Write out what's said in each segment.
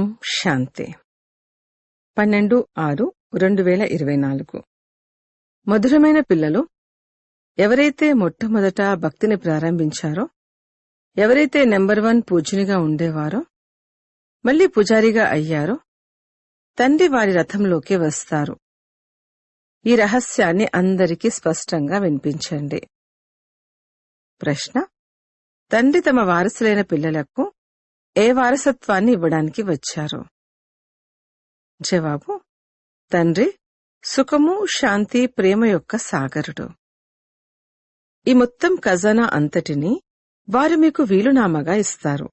ఓం శాంతి 12/6/2024 మధురమైన పిల్లలు, ఎవరైతే మొట్టమొదట భక్తిని ప్రారంభించారో, ఎవరైతే నెంబర్ 1 పూజనిగా ఉండేవారో, మళ్లీ పుజారిగా అయ్యారో, తండ్రి వారి రథంలోకి వస్తారు. ఈ రహస్యాన్ని అందరికీ స్పష్టంగా వినిపించండి. ప్రశ్న: తండ్రి తమ వారసులైన పిల్లలకు ఏ వారసత్వాన్ని ఇవ్వడానికి వచ్చారు? జవాబు: తండ్రి సుఖము, శాంతి, ప్రేమ యొక్క సాగరుడు. ఈ మొత్తం ఖజానా అంతటినీ వారు మీకు వీలునామాగా ఇస్తారు.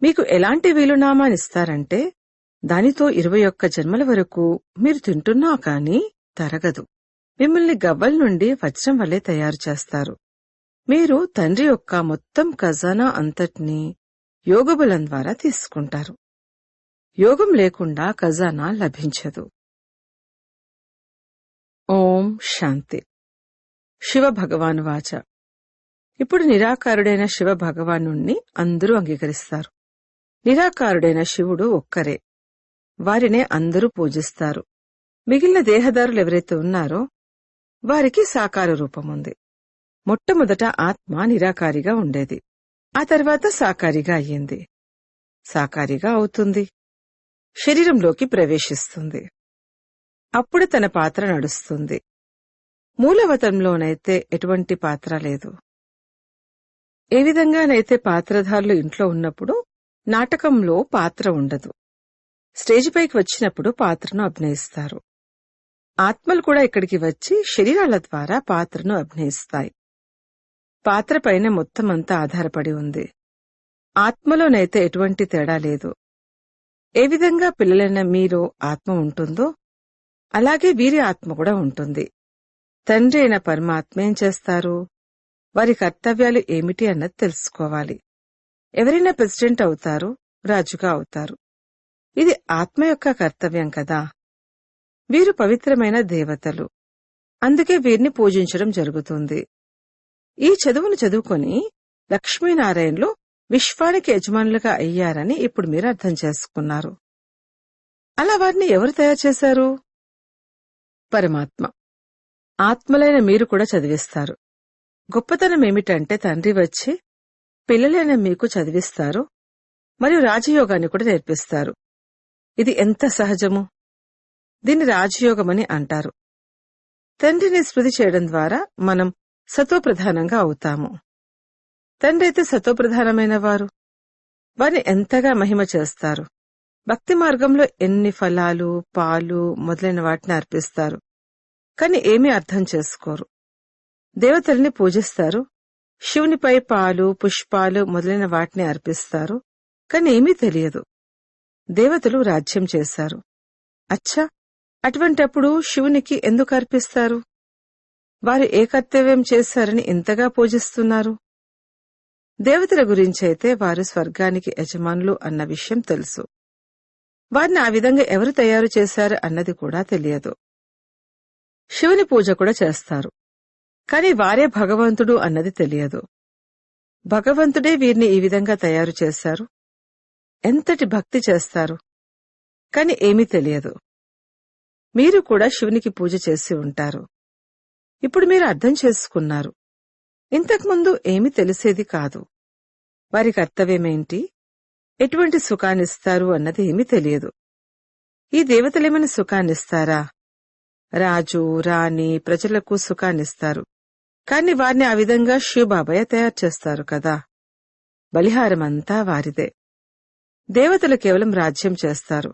మీకు ఎలాంటి వీలునామానిస్తారంటే, దానితో 21 జన్మల వరకు మీరు తింటున్నా కాని తరగదు. మిమ్మల్ని గవ్వల నుండి వజ్రం వల్లే తయారు చేస్తారు. మీరు తండ్రి యొక్క మొత్తం ఖజానా అంతటినీ యోగబలం ద్వారా తీసుకుంటారు. యోగం లేకుండా ఖజానా లభించదు. ఓం శాంతి. శివ భగవాను వాచ. ఇప్పుడు నిరాకారుడైన శివ భగవానుణ్ణి అందరూ అంగీకరిస్తారు. నిరాకారుడైన శివుడు ఒక్కరే. వారినే అందరూ పూజిస్తారు. మిగిలిన దేహదారులు ఎవరైతే ఉన్నారో వారికి సాకార రూపముంది. మొట్టమొదట ఆత్మ నిరాకారిగా ఉండేది. ఆ తర్వాత సాకారిగా అయ్యింది. సాకారిగా అవుతుంది. శరీరంలోకి ప్రవేశిస్తుంది. అప్పుడు తన పాత్ర నడుస్తుంది. మూలవతంలోనైతే ఎటువంటి పాత్ర లేదు. ఏ విధంగానైతే పాత్రధారులు ఇంట్లో ఉన్నప్పుడు నాటకంలో పాత్ర ఉండదు. స్టేజిపైకి వచ్చినప్పుడు పాత్రను అభినయిస్తారు. ఆత్మలు కూడా ఇక్కడికి వచ్చి శరీరాల ద్వారా పాత్రను అభినయిస్తాయి. పాత్రపైన మొత్తమంతా ఆధారపడి ఉంది. ఆత్మలోనైతే ఎటువంటి తేడా లేదు. ఏ విధంగా పిల్లలైన మీలో ఆత్మ ఉంటుందో అలాగే వీరి ఆత్మ కూడా ఉంటుంది. తండ్రి అయిన పరమాత్మ ఏం చేస్తారు? వారి కర్తవ్యాలు ఏమిటి అన్నది తెలుసుకోవాలి. ఎవరైనా ప్రెసిడెంట్ అవుతారు, రాజుగా అవుతారు. ఇది ఆత్మ యొక్క కర్తవ్యం కదా. వీరు పవిత్రమైన దేవతలు. అందుకే వీరిని పూజించడం జరుగుతుంది. ఈ చదువును చదువుకొని లక్ష్మీనారాయణలు విశ్వానికి యజమానులుగా అయ్యారని ఇప్పుడు మీరు అర్థం చేసుకున్నారు. అలా వారిని ఎవరు తయారు చేశారు? పరమాత్మ. ఆత్మలైన మీరు కూడా చదివిస్తారు. గొప్పతనం ఏమిటంటే తండ్రి వచ్చి పిల్లలైన మీకు చదివిస్తారు మరియు రాజయోగాన్ని కూడా నేర్పిస్తారు. ఇది ఎంత సహజము! దీన్ని రాజయోగమని అంటారు. తండ్రిని స్మృతి చేయడం ద్వారా మనం సతోప్రధానంగా అవుతాము. తండ్రి అయితే సతోప్రధానమైన వారు. వారిని ఎంతగా మహిమ చేస్తారు. భక్తి మార్గంలో ఎన్ని ఫలాలు, పాలు మొదలైన వాటిని అర్పిస్తారు. కాని ఏమీ అర్థం చేసుకోరు. దేవతల్ని పూజిస్తారు. శివునిపై పాలు, పుష్పాలు మొదలైన వాటిని అర్పిస్తారు. కాని ఏమీ తెలియదు. దేవతలు రాజ్యం చేశారు. అచ్చా, అటువంటప్పుడు శివునికి ఎందుకు అర్పిస్తారు? వారు ఏ కర్తవ్యం చేశారని ఇంతగా పూజిస్తున్నారు? దేవతల గురించైతే వారు స్వర్గానికి యజమానులు అన్న విషయం తెలుసు. వారిని ఆ విధంగా ఎవరు తయారు చేశారు అన్నది కూడా తెలియదు. శివుని పూజ కూడా చేస్తారు. కాని వారే భగవంతుడు అన్నది తెలియదు. భగవంతుడే వీరిని ఈ విధంగా తయారు చేశారు. ఎంతటి భక్తి చేస్తారు. కాని ఏమీ తెలియదు. మీరు కూడా శివునికి పూజ చేసి ఉంటారు. ఇప్పుడు మీరు అర్థం చేసుకున్నారు. ఇంతకుముందు ఏమీ తెలిసేది కాదు. వారి కర్తవ్యమేంటి, ఎటువంటి సుఖాన్నిస్తారు అన్నది ఏమీ తెలియదు. ఈ దేవతలేమైనా సుఖాన్నిస్తారా? రాజు, రాణి, ప్రజలకు సుఖాన్నిస్తారు. కాని వారిని ఆ విధంగా శివబాబాయ్ తయారు చేస్తారు కదా. బలిహారమంతా వారిదే. దేవతలు కేవలం రాజ్యం చేస్తారు.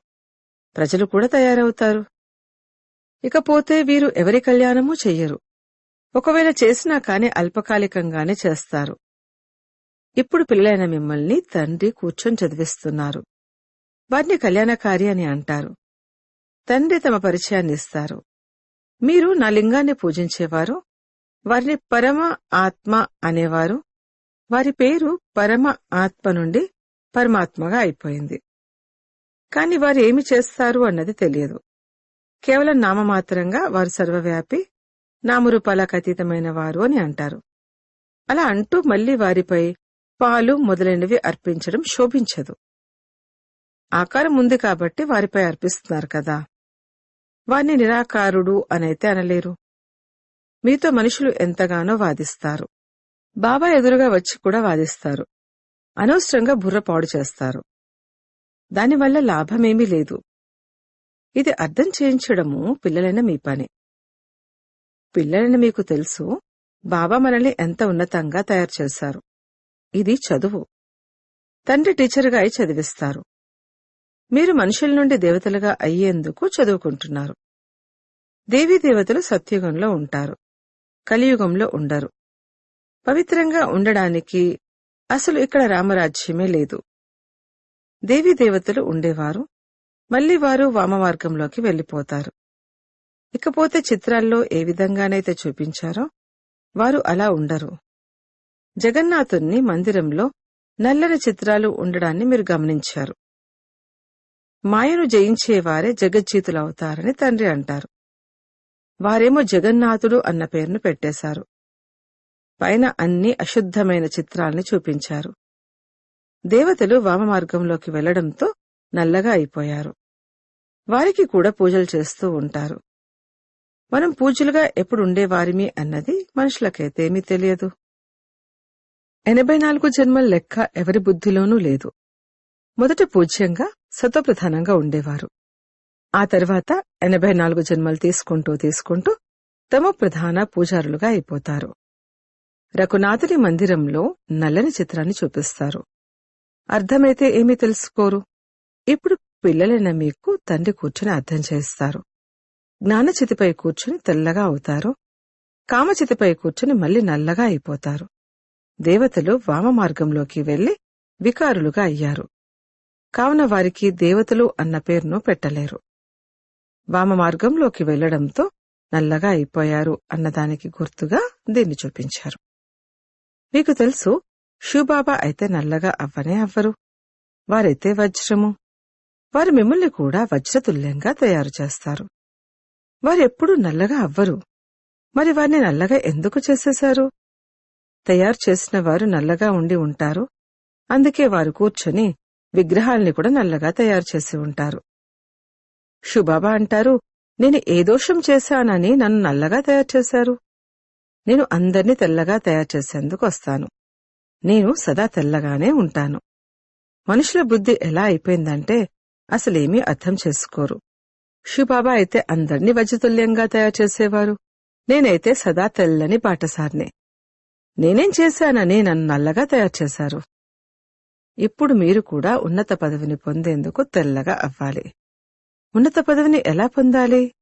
ప్రజలు కూడా తయారవుతారు. ఇకపోతే వీరు ఎవరి కళ్యాణమూ చెయ్యరు. ఒకవేళ చేసినా కాని అల్పకాలికంగానే చేస్తారు. ఇప్పుడు పిల్లలైన మిమ్మల్ని తండ్రి కూర్చొని చదివిస్తున్నారు. వారిని కళ్యాణకారి అని అంటారు. తండ్రి తమ పరిచయాన్ని ఇస్తారు. మీరు నా లింగాన్ని పూజించేవారు. వారిని పరమ ఆత్మ అనేవారు. వారి పేరు పరమ ఆత్మ నుండి పరమాత్మగా అయిపోయింది. కాని వారు ఏమి చేస్తారు అన్నది తెలియదు. కేవలం నామమాత్రంగా వారు సర్వవ్యాపి, నామరూపాలకు అతీతమైన వారు అని అంటారు. అలా అంటూ మళ్లీ వారిపై పాలు మొదలైనవి అర్పించడం శోభించదు. ఆకారం ఉంది కాబట్టి వారిపై అర్పిస్తున్నారు కదా. వారిని నిరాకారుడు అనైతే అనలేరు. మీతో మనుషులు ఎంతగానో వాదిస్తారు. బాబా ఎదురుగా వచ్చి కూడా వాదిస్తారు. అనవసరంగా బుర్ర పాడు చేస్తారు. దానివల్ల లాభమేమీ లేదు. ఇది అర్థం చేయించడము పిల్లలైన మీ పని. పిల్లలైన మీకు తెలుసు బాబా మనల్ని ఎంత ఉన్నతంగా తయారు చేశారు. ఇది చదువు. తండ్రి టీచర్గా అయి చదివిస్తారు. మీరు మనుషుల నుండి దేవతలుగా అయ్యేందుకు చదువుకుంటున్నారు. దేవీదేవతలు సత్యుగంలో ఉంటారు, కలియుగంలో ఉండరు. పవిత్రంగా ఉండడానికి అసలు ఇక్కడ రామరాజ్యమే లేదు. దేవీదేవతలు ఉండేవారు, మళ్లీ వారు వామమార్గంలోకి వెళ్లిపోతారు. ఇకపోతే చిత్రాల్లో ఏ విధంగానైతే చూపించారో వారు అలా ఉండరు. జగన్నాథుణ్ణి మందిరంలో నల్లని చిత్రాలు ఉండడాన్ని మీరు గమనించారు. మాయను జయించేవారే జగజ్జీతులవుతారని తండ్రి అంటారు. వారేమో జగన్నాథుడు అన్న పేరును పెట్టేశారు. పైన అన్ని అశుద్ధమైన చిత్రాల్ని చూపించారు. దేవతలు వామమార్గంలోకి వెళ్లడంతో నల్లగా అయిపోయారు. వారికి కూడా పూజలు చేస్తూ ఉంటారు. మనం పూజలుగా ఎప్పుడుండేవారిమి అన్నది మనుషులకైతేమీ తెలియదు. 84 జన్మల లెక్క ఎవరి బుద్ధిలోనూ లేదు. మొదట పూజ్యంగా సత్వప్రధానంగా ఉండేవారు. ఆ తర్వాత 84 జన్మలు తీసుకుంటూ తమ ప్రధాన పూజారులుగా అయిపోతారు. రఘునాథుని మందిరంలో నల్లని చిత్రాన్ని చూపిస్తారు. అర్థమైతే ఏమీ తెలుసుకోరు. ఇప్పుడు పిల్లలైన మీకు తండ్రి కూర్చుని అర్థం చేస్తారు. జ్ఞానచితిపై కూర్చుని తెల్లగా అవుతారు. కామచితిపై కూర్చుని మళ్లీ నల్లగా అయిపోతారు. దేవతలు వామమార్గంలోకి వెళ్లి వికారులుగా అయ్యారు. కావున వారికి దేవతలు అన్న పేరును పెట్టలేరు. వామమార్గంలోకి వెళ్లడంతో నల్లగా అయిపోయారు అన్నదానికి గుర్తుగా దీన్ని చూపించారు. మీకు తెలుసు శివబాబా అయితే నల్లగా అవ్వనే అవ్వరు. వారైతే వజ్రము. వారు మిమ్మల్ని కూడా వజ్రతుల్యంగా తయారు చేస్తారు. వారెప్పుడూ నల్లగా అవ్వరు. మరి వారిని నల్లగా ఎందుకు చేసేశారు? తయారు చేసిన వారు నల్లగా ఉండి ఉంటారు. అందుకే వారు కూర్చొని విగ్రహాల్ని కూడా నల్లగా తయారు చేసి ఉంటారు. శివబాబా అంటారు, నేను ఏ దోషం చేశానని నన్ను నల్లగా తయారు చేశారు? నేను అందర్నీ తెల్లగా తయారు చేసేందుకు వస్తాను. నేను సదా తెల్లగానే ఉంటాను. మనుషుల బుద్ధి ఎలా అయిపోయిందంటే అసలేమీ అర్థం చేసుకోరు. శివబాబా అయితే అందర్నీ వజ్రతుల్యంగా తయారు చేసేవారు. నేనైతే సదా తెల్లని బాటసార్నే. నేనేం చేశానని నన్ను నల్లగా తయారు చేశారు. ఇప్పుడు మీరు కూడా ఉన్నత పదవిని పొందేందుకు తెల్లగా అవ్వాలి. ఉన్నత పదవిని ఎలా పొందాలి?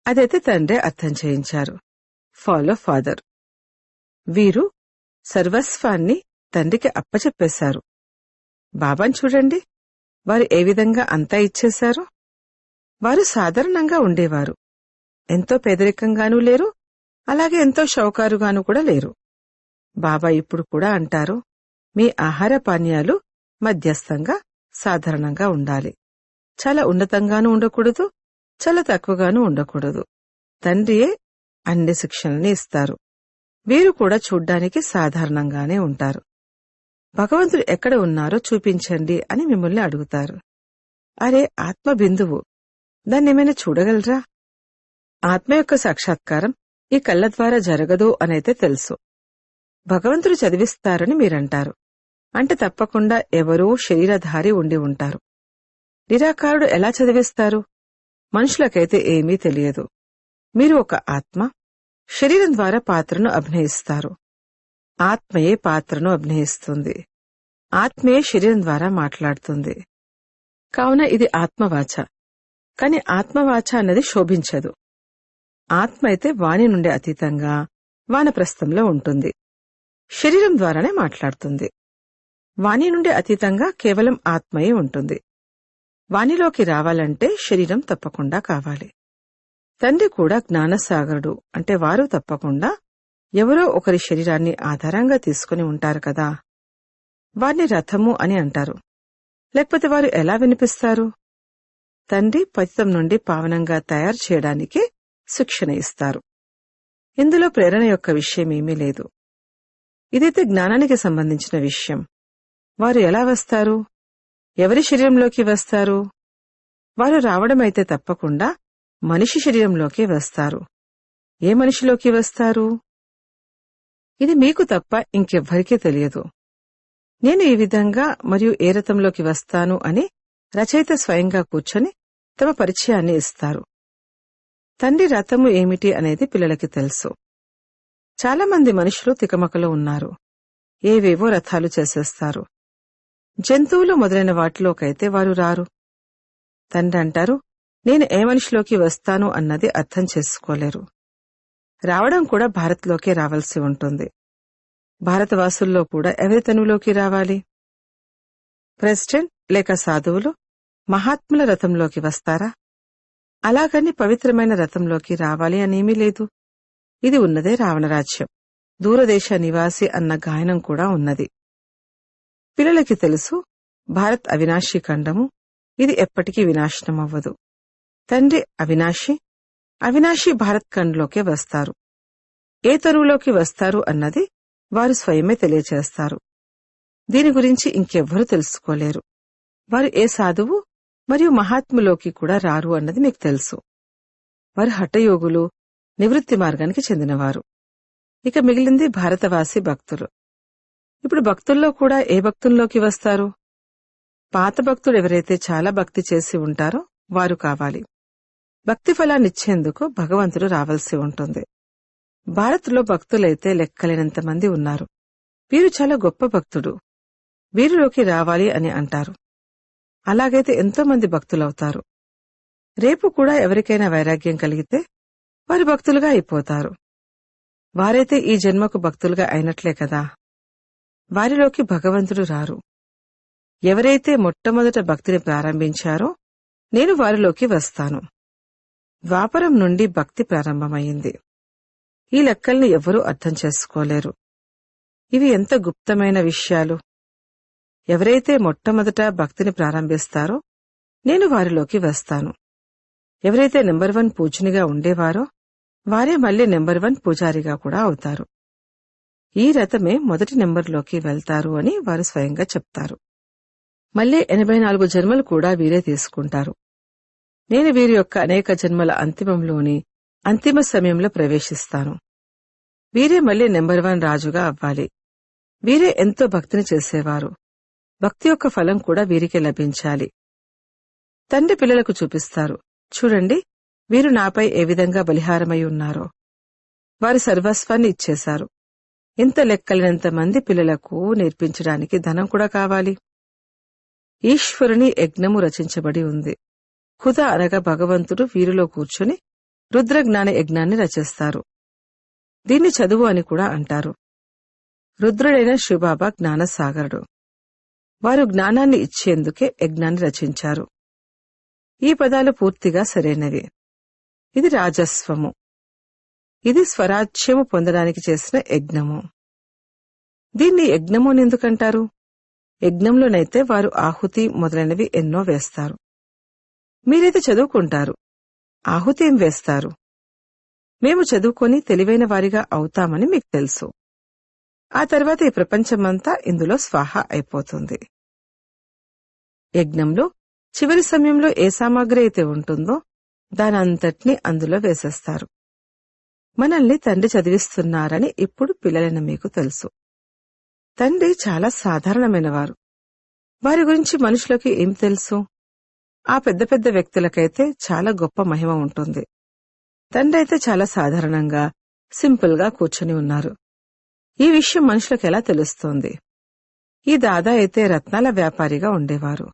అదైతే తండ్రే అర్థం చేయించారు. Follow father. వీరు సర్వస్వాన్ని తండ్రికి అప్పచెప్పేశారు. బాబాను చూడండి, వారు ఏ విధంగా అంతా ఇచ్చేశారు. వారు సాధారణంగా ఉండేవారు. ఎంతో పేదరికంగానూ లేరు, అలాగే ఎంతో షౌకారుగానూ కూడా లేరు. బాబా ఇప్పుడు కూడా అంటారు, మీ ఆహార పానీయాలు మధ్యస్థంగా సాధారణంగా ఉండాలి. చాలా ఉన్నతంగానూ ఉండకూడదు, చాలా తక్కువగానూ ఉండకూడదు. తండ్రియే అన్ని శిక్షణని ఇస్తారు. వీరు కూడా చూడ్డానికి సాధారణంగానే ఉంటారు. భగవంతుడు ఎక్కడ ఉన్నారో చూపించండి అని మిమ్మల్ని అడుగుతారు. అరే ఆత్మ బిందువు, దాన్నేమైనా చూడగలరా? ఆత్మ యొక్క సాక్షాత్కారం ఈ కళ్ళ ద్వారా జరగదు అనైతే తెలుసు. భగవంతుడు చదివిస్తారని మీరంటారు. అంటే తప్పకుండా ఎవరో శరీరధారి ఉండి ఉంటారు. నిరాకారుడు ఎలా చదివిస్తారు? మనుషులకైతే ఏమీ తెలియదు. మీరు ఒక ఆత్మ, శరీరం ద్వారా పాత్రను అభినయిస్తారు. ఆత్మయే పాత్రను అభినయిస్తుంది. ఆత్మయే శరీరం ద్వారా మాట్లాడుతుంది. కావున ఇది ఆత్మవాచ. కాని ఆత్మవాచ అన్నది శోభించదు. ఆత్మ అయితే వాణి నుండి అతీతంగా వానప్రస్థంలో ఉంటుంది. శరీరం ద్వారానే మాట్లాడుతుంది. వాణి నుండి అతీతంగా కేవలం ఆత్మయే ఉంటుంది. వాణిలోకి రావాలంటే శరీరం తప్పకుండా కావాలి. తండ్రి కూడా జ్ఞానసాగరుడు. అంటే వారు తప్పకుండా ఎవరో ఒకరి శరీరాన్ని ఆధారంగా తీసుకుని ఉంటారు కదా. వారిని రథము అని అంటారు. లేకపోతే వారు ఎలా వినిపిస్తారు? తండ్రి పతితం నుండి పావనంగా తయారు చేయడానికే శిక్షణ ఇస్తారు. ఇందులో ప్రేరణ యొక్క విషయమేమీ లేదు. ఇదైతే జ్ఞానానికి సంబంధించిన విషయం. వారు ఎలా వస్తారు? ఎవరి శరీరంలోకి వస్తారు? వారు రావడమైతే తప్పకుండా మనిషి శరీరంలోకి వస్తారు. ఏ మనిషిలోకి వస్తారు? ఇది మీకు తప్ప ఇంకెవ్వరికీ తెలియదు. నేను ఈ విధంగా మరియు ఏ రథంలోకి వస్తాను అని రచయిత స్వయంగా కూర్చొని తమ పరిచయాన్ని ఇస్తారు. తండ్రి రథము ఏమిటి అనేది పిల్లలకి తెలుసు. చాలా మంది మనుషులు తికమకలో ఉన్నారు. ఏవేవో రథాలు చేసేస్తారు. జంతువులు మొదలైన వాటిలోకైతే వారు రారు. తండ్రి అంటారు, నేను ఏ మనిషిలోకి వస్తాను అన్నది అర్థం చేసుకోలేరు. రావడం కూడా భారత్లోకే రావాల్సి ఉంటుంది. భారతవాసుల్లో కూడా ఎవరి తనువులోకి రావాలి? ప్రెసిడెంట్ లేక సాధువులు మహాత్ముల రథంలోకి వస్తారా? అలాగని పవిత్రమైన రథంలోకి రావాలి అనేమీ లేదు. ఇది ఉన్నదే రావణరాజ్యం. దూరదేశ నివాసి అన్న గాయనం కూడా ఉన్నది. పిల్లలకి తెలుసు, భారత్ అవినాశీ ఖండము. ఇది ఎప్పటికీ వినాశనమవ్వదు. తండ్రి అవినాశి, అవినాశి భారత్ ఖండ్లోకే వస్తారు. ఏ తరువులోకి వస్తారు అన్నది వారు స్వయమే తెలియచేస్తారు. దీని గురించి ఇంకెవ్వరూ తెలుసుకోలేరు. వారు ఏ సాధువు మరియు మహాత్ములోకి కూడా రారు అన్నది మీకు తెలుసు. వారు హఠయోగులు, నివృత్తి మార్గానికి చెందినవారు. ఇక మిగిలింది భారతవాసి భక్తులు. ఇప్పుడు భక్తుల్లో కూడా ఏ భక్తుల్లోకి వస్తారు? పాత భక్తుడు ఎవరైతే చాలా భక్తి చేసి ఉంటారో వారు కావాలి. భక్తి ఫలాన్నిచ్చేందుకు భగవంతుడు రావాల్సి ఉంటుంది. భారత్లో భక్తులైతే లెక్కలేనంత మంది ఉన్నారు. వీరు చాలా గొప్ప భక్తుడు, వీరిలోకి రావాలి అని అంటారు. అలాగైతే ఎంతో మంది భక్తులవుతారు. రేపు కూడా ఎవరికైనా వైరాగ్యం కలిగితే వారు భక్తులుగా అయిపోతారు. వారైతే ఈ జన్మకు భక్తులుగా అయినట్లే కదా. వారిలోకి భగవంతుడు రారు. ఎవరైతే మొట్టమొదట భక్తిని ప్రారంభించారో నేను వారిలోకి వస్తాను. ద్వాపరం నుండి భక్తి ప్రారంభమైంది. ఈ లెక్కల్ని ఎవ్వరూ అర్థం చేసుకోలేరు. ఇవి ఎంత గుప్తమైన విషయాలు. ఎవరైతే మొట్టమొదట భక్తిని ప్రారంభిస్తారో నేను వారిలోకి వస్తాను. ఎవరైతే నెంబర్ 1 పూజనిగా ఉండేవారో వారే మళ్లీ నెంబర్ 1 పూజారిగా కూడా అవుతారు. ఈ రథమే మొదటి నెంబర్లోకి వెళ్తారు అని వారు స్వయంగా చెప్తారు. మళ్లీ 84 జన్మలు కూడా వీరే తీసుకుంటారు. నేను వీరి యొక్క అనేక జన్మల అంతిమంలోని అంతిమ సమయంలో ప్రవేశిస్తాను. వీరే మళ్లీ నెంబర్ 1 రాజుగా అవ్వాలి. వీరే ఎంతో భక్తిని చేసేవారు. భక్తి యొక్క ఫలం కూడా వీరికే లభించాలి. తండ్రి పిల్లలకు చూపిస్తారు, చూడండి వీరు నాపై ఏ విధంగా బలిహారమై ఉన్నారో. వారి సర్వస్వాన్ని ఇచ్చేశారు. ఇంత లెక్కలేనంత మంది పిల్లలకు నేర్పించడానికి ధనం కూడా కావాలి. ఈశ్వరుని యజ్ఞము రచించబడి ఉంది. ఖుదా అనగా భగవంతుడు వీరిలో కూర్చొని రుద్రజ్ఞాన యజ్ఞాన్ని రచిస్తారు. దీన్ని చదువు అని కూడా అంటారు. రుద్రుడైన శివబాబా జ్ఞానసాగరుడు. వారు జ్ఞానాన్ని ఇచ్చేందుకే యజ్ఞాన్ని రచించారు. ఈ పదాలు పూర్తిగా సరైనవి. ఇది రాజస్వము. ఇది స్వరాజ్యము పొందడానికి చేసిన యజ్ఞము. దీన్ని యజ్ఞము అని ఎందుకంటారు? యజ్ఞంలోనైతే వారు ఆహుతి మొదలైనవి ఎన్నో వేస్తారు. మీరైతే చదువుకుంటారు, ఆహుతి ఏం వేస్తారు? మేము చదువుకొని తెలివైన వారిగా అవుతామని మీకు తెలుసు. ఆ తర్వాత ఈ ప్రపంచమంతా ఇందులో స్వాహ అయిపోతుంది. యజ్ఞంలో చివరి సమయంలో ఏ సామాగ్రి అయితే ఉంటుందో దానంతటినీ అందులో వేసేస్తారు. మనల్ని తండ్రి చదివిస్తున్నారని ఇప్పుడు పిల్లలైన మీకు తెలుసు. తండ్రి చాలా సాధారణమైనవారు. వారి గురించి మనుషులకి ఏం తెలుసు? ఆ పెద్ద పెద్ద వ్యక్తులకైతే చాలా గొప్ప మహిమ ఉంటుంది. తండ్రి అయితే చాలా సాధారణంగా, సింపుల్ గా కూర్చొని ఉన్నారు. ఈ విషయం మనుషులకు ఎలా తెలుస్తోంది? ఈ దాదా అయితే రత్నాల వ్యాపారిగా ఉండేవారు.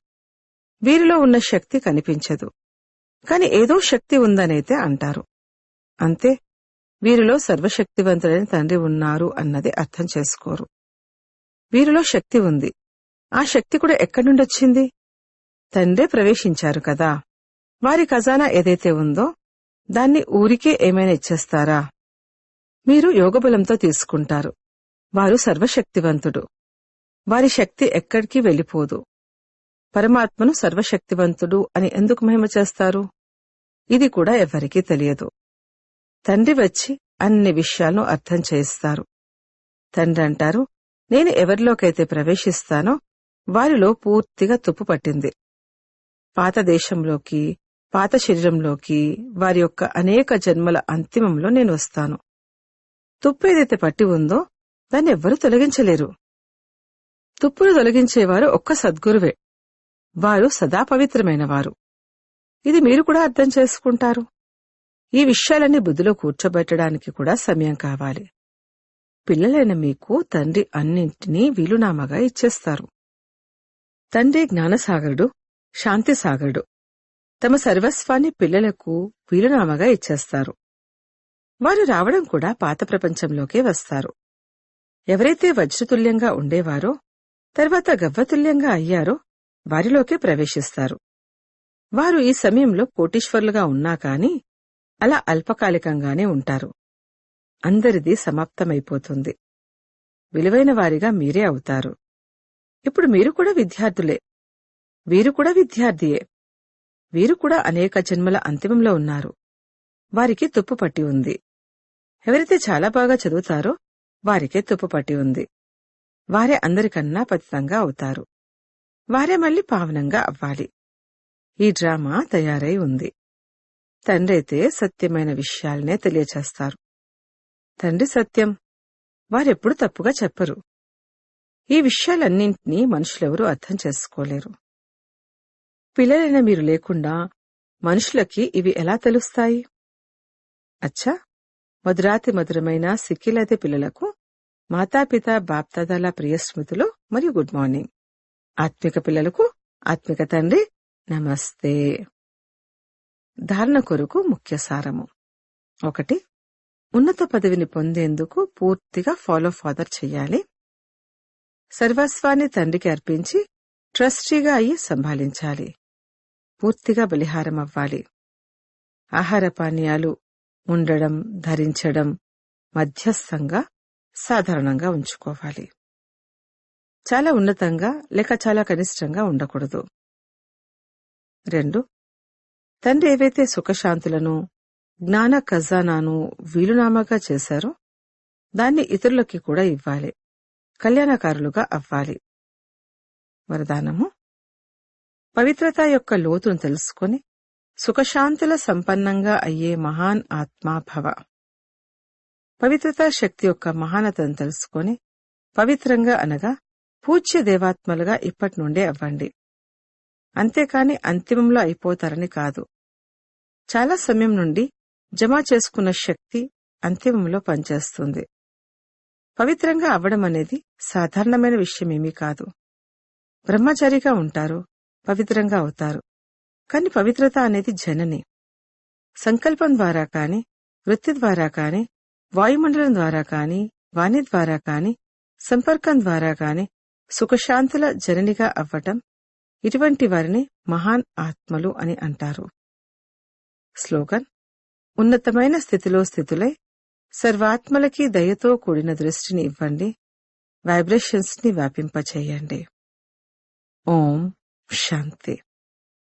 వీరిలో ఉన్న శక్తి కనిపించదు, కాని ఏదో శక్తి ఉందనైతే అంటారు. అంతే, వీరిలో సర్వశక్తివంతుడైన తండ్రి ఉన్నారు అన్నది అర్థం చేసుకోరు. వీరిలో శక్తి ఉంది. ఆ శక్తి కూడా ఎక్కడి నుండొచ్చింది? తండ్రే ప్రవేశించారు కదా. వారి ఖజానా ఏదైతే ఉందో దాన్ని ఊరికే ఏమైనా ఇచ్చేస్తారా? మీరు యోగబలంతో తీసుకుంటారు. వారు సర్వశక్తివంతుడు. వారి శక్తి ఎక్కడికి వెళ్ళిపోదు. పరమాత్మను సర్వశక్తివంతుడు అని ఎందుకు మహిమ చేస్తారు? ఇది కూడా ఎవరికీ తెలియదు. తండ్రి వచ్చి అన్ని విషయాలను అర్థం చేయిస్తారు. తండ్రి అంటారు, నేను ఎవరిలోకైతే ప్రవేశిస్తానో వారిలో పూర్తిగా తుప్పు పట్టింది. పాత దేశంలోకి, పాత శరీరంలోకి వారి యొక్క అనేక జన్మల అంతిమంలో నేను వస్తాను. తుప్పు ఏదైతే పట్టి ఉందో దాన్ని ఎవ్వరూ తొలగించలేరు. తుప్పును తొలగించేవారు ఒక్క సద్గురువే. వారు సదా పవిత్రమైనవారు. ఇది మీరు కూడా అర్థం చేసుకుంటారు. ఈ విషయాలన్నీ బుద్ధిలో కూర్చోబెట్టడానికి కూడా సమయం కావాలి. పిల్లలైన మీకు తండ్రి అన్నింటినీ వీలునామాగా ఇచ్చేస్తారు. తండ్రి జ్ఞానసాగరుడు, శాంతిసాగరుడు. తమ సర్వస్వాన్ని పిల్లలకు వీలునామాగా ఇచ్చేస్తారు. వారు రావడం కూడా పాత ప్రపంచంలోకే వస్తారు. ఎవరైతే వజ్రతుల్యంగా ఉండేవారో తర్వాత గవ్వతుల్యంగా అయ్యారో వారిలోకే ప్రవేశిస్తారు. వారు ఈ సమయంలో కోటీశ్వరులుగా ఉన్నా కాని అలా అల్పకాలికంగానే ఉంటారు. అందరిది సమాప్తమైపోతుంది. విలువైన వారిగా మీరే అవుతారు. ఇప్పుడు మీరు కూడా విద్యార్థులే. వీరు కూడా విద్యార్థియే. వీరు కూడా అనేక జన్మల అంతిమంలో ఉన్నారు. వారికి తుప్పు పట్టి ఉంది. ఎవరైతే చాలా బాగా చదువుతారో వారికే తుప్పు పట్టి ఉంది. వారే అందరికన్నా పతితంగా అవుతారు. వారే మళ్లీ పావనంగా అవ్వాలి. ఈ డ్రామా తయారై ఉంది. తండ్రైతే సత్యమైన విషయాలనే తెలియచేస్తారు. తండ్రి సత్యం. వారెప్పుడు తప్పుగా చెప్పరు. ఈ విషయాలన్నింటినీ మనుషులెవరూ అర్థం చేసుకోలేరు. పిల్లలైన మీరు లేకుండా మనుషులకి ఇవి ఎలా తెలుస్తాయి? అచ్చా, మధురాతి మధురమైన సిక్కిలైతే పిల్లలకు మాతాపిత బాప్దాదాల ప్రియ స్మృతులు మరియు గుడ్ మార్నింగ్. ఆత్మిక పిల్లలకు ఆత్మిక తండ్రి నమస్తే. ధారణ కొరకు ముఖ్య సారము. 1. ఉన్నత పదవిని పొందేందుకు పూర్తిగా ఫాలో ఫాదర్ చెయ్యాలి. సర్వస్వాన్ని తండ్రికి అర్పించి ట్రస్టీగా అయ్యి సంభాళించాలి. పూర్తిగా బలిహారం అవ్వాలి. ఆహార పానీయాలు ఉండడం, ధరించడం మధ్యస్థంగా సాధారణంగా ఉంచుకోవాలి. చాలా ఉన్నతంగా లేక చాలా కనిష్టంగా ఉండకూడదు. 2. తండ్రి ఏవైతే సుఖశాంతులను, జ్ఞాన ఖజానాను వీలునామాగా చేశారో దాన్ని ఇతరులకి కూడా ఇవ్వాలి. కళ్యాణకారులుగా అవ్వాలి. వరదానము: పవిత్రత యొక్క లోతును తెలుసుకొని సుఖశాంతుల సంపన్నంగా అయ్యే మహాన్ ఆత్మాభవ. పవిత్రతా శక్తి యొక్క మహానతను తెలుసుకొని పవిత్రంగా అనగా పూజ్య దేవాత్మలుగా ఇప్పటి నుండే అవ్వండి. అంతేకాని అంతిమంలో అయిపోతారని కాదు. చాలా సమయం నుండి జమ చేసుకున్న శక్తి అంతిమంలో పనిచేస్తుంది. పవిత్రంగా అవ్వడం అనేది సాధారణమైన విషయమేమీ కాదు. బ్రహ్మచారిగా ఉంటారు, పవిత్రంగా అవుతారు. కాని పవిత్రత అనేది జనని. సంకల్పం ద్వారా కాని, వృత్తి ద్వారా కాని, వాయుమండలం ద్వారా కాని, వాణి ద్వారా కాని, సంపర్కం ద్వారా కాని సుఖశాంతుల జననిగా అవ్వటం, ఇటువంటి వారిని మహాన్ ఆత్మలు అని అంటారు. స్లోగన్: ఉన్నతమైన స్థితిలో స్థితులై సర్వాత్మలకి దయతో కూడిన దృష్టిని ఇవ్వండి. వైబ్రేషన్స్ ని వ్యాపింపచేయండి. ఓం శాంతి.